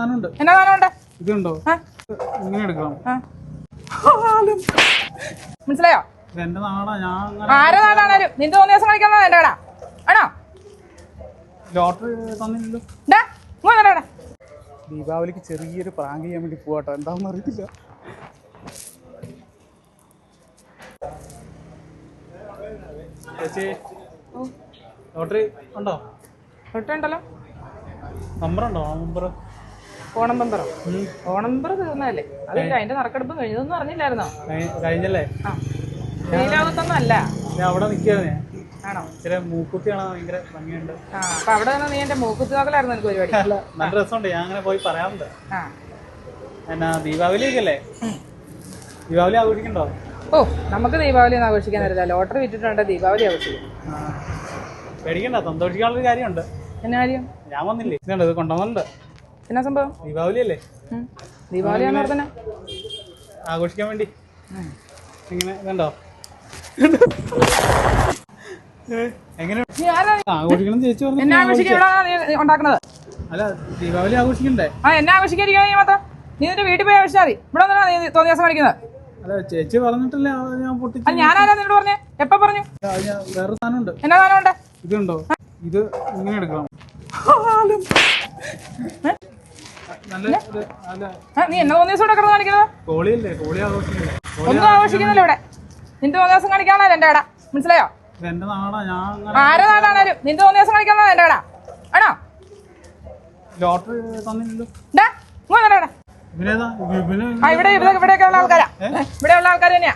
സാധനമുണ്ട്. എന്നാ സാധനമുണ്ട്? ഇതുണ്ടോ? ഇങ്ങനെ എടുക്കണം. മനസ്സിലായോ? എന്റെ നാടാ. ഞാൻ ആരെ നാടാണേലും നിന്റെ 3 ദിവസം കളിക്കാണോ എന്റെ കട ആണോ? ലോട്ടറി തന്നില്ലല്ലോ. ദീപാവലിക്ക് ചെറിയൊരു പ്രാങ്ക് ചെയ്യാൻ വേണ്ടി പോവാട്ടോ. എന്താണെന്ന് അറിയത്തില്ല. ചേച്ചി ലോട്ടറി ഉണ്ടോ? ലോട്ടറി ഉണ്ടല്ലോ. നമ്പറുണ്ടോ? നമ്പർ ഓണം നമ്പറോ? ഓണം നമ്പർ തീർന്നതല്ലേ? അതില്ല, അതിന്റെ നറുക്കെടുപ്പും കഴിഞ്ഞു. ഇതൊന്നും അറിഞ്ഞില്ലായിരുന്നോ? കഴിഞ്ഞല്ലേ? ആ, ലോകത്തൊന്നും അല്ല. ഞാൻ അവിടെ നിൽക്കാതെ ആണോ? ചില മൂക്കുത്തി കാണാൻ ഭയങ്കര ഭംഗിയുണ്ട്. ആ, അപ്പൊ അവിടെ നിന്ന് നീ എന്റെ മൂക്കുത്തി നോക്കലായിരുന്നു എനിക്ക് പരിപാടി. അല്ല, നല്ല രസമുണ്ട്. ഞാൻ അങ്ങനെ പോയി പറയാറുണ്ട്. ആ, എന്നാ ദീപാവലിയൊക്കെ അല്ലേ? ദീപാവലി ആഘോഷിക്കണ്ടോ? ഓ, നമുക്ക് ദീപാവലി ഒന്നും ആഘോഷിക്കാൻ തരില്ല. ലോട്ടറി വിറ്റിട്ടുണ്ട്, ദീപാവലി ആഘോഷിക്കും. പേടിക്കണ്ട, സന്തോഷിക്കാനുള്ളൊരു കാര്യമുണ്ട്. എന്നാ കാര്യം? ഞാൻ വന്നില്ലേ? ഇത് കൊണ്ടുവന്നുണ്ട്. എന്നാ സംഭവം? ദീപാവലി അല്ലേ? ദീപാവലി ആണെന്ന് പറഞ്ഞ ആഘോഷിക്കാൻ വേണ്ടി ഇങ്ങനെ ഇതുണ്ടോ? എങ്ങനെ ആഘോഷിക്കണം ചേച്ചി പറഞ്ഞു. എന്നെ ആഘോഷിക്കാൻ ഉണ്ടാക്കുന്നത്? അല്ല, ദീപാവലി ആഘോഷിക്കണ്ടേ? ആ, എന്നെ ആഘോഷിക്കാതിരിക്കാൻ മാത്രം നീ നിന്റെ വീട്ടിൽ പോയി ആഘോഷിച്ചാൽ മതി. ഇവിടെ ഒന്നാ നീ 3 ദിവസം കളിക്കുന്നത്? അല്ല, ചേച്ചി പറഞ്ഞിട്ടല്ലേ ഞാൻ പൊട്ടിച്ചു. അത് ഞാനാരാ നിന്നോട് പറഞ്ഞേ? എപ്പ പറഞ്ഞു? വേറെ സാധനമുണ്ട്. എന്നാ സാധനമുണ്ട്? ഇതുണ്ടോ? ഇത് ഇങ്ങനെ എടുക്കണം. നീ എന്നെ 3 ദിവസം ഇവിടെ കിടന്ന് കാണിക്കുന്നത്? കോളിയല്ലേ? കോളി ആഘോഷിക്കല്ലേ? ഒന്നും ആഘോഷിക്കുന്നില്ല ഇവിടെ. നിന്റെ 3 ദിവസം കളിക്കാണോ എന്റെ കട? മനസ്സിലായോ? എന്റെ നാടാ. ഞാൻ ആരെ നാടാണേലും നിന്റെ 3 ദിവസം കളിക്കാണോ എന്റെ കട ആണോ? ലോട്ടറി തന്നില്ലല്ലോ. ഇവിടെയൊക്കെ ഉള്ള ആൾക്കാരാ. ഇവിടെ ഉള്ള ആൾക്കാർ തന്നെയാ.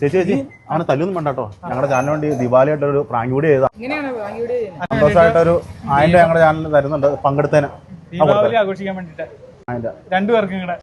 ചേച്ചി അവനെ തല്ലൊന്നും വേണ്ടോ. ഞങ്ങളുടെ ചാനലിന് വേണ്ടി ദീപാവലിയായിട്ടൊരു പ്രാങ്ക് വീഡിയോ ചെയ്താ. ഇങ്ങനെയാണ് സന്തോഷമായിട്ടൊരു 1000 ഞങ്ങളുടെ ചാനലിൽ തരുന്നുണ്ട് പങ്കെടുത്തതിന്. ദീപാവലി ആഘോഷിക്കാൻ വേണ്ടിട്ട് 1000 രണ്ടുപേർക്കും കൂടെ.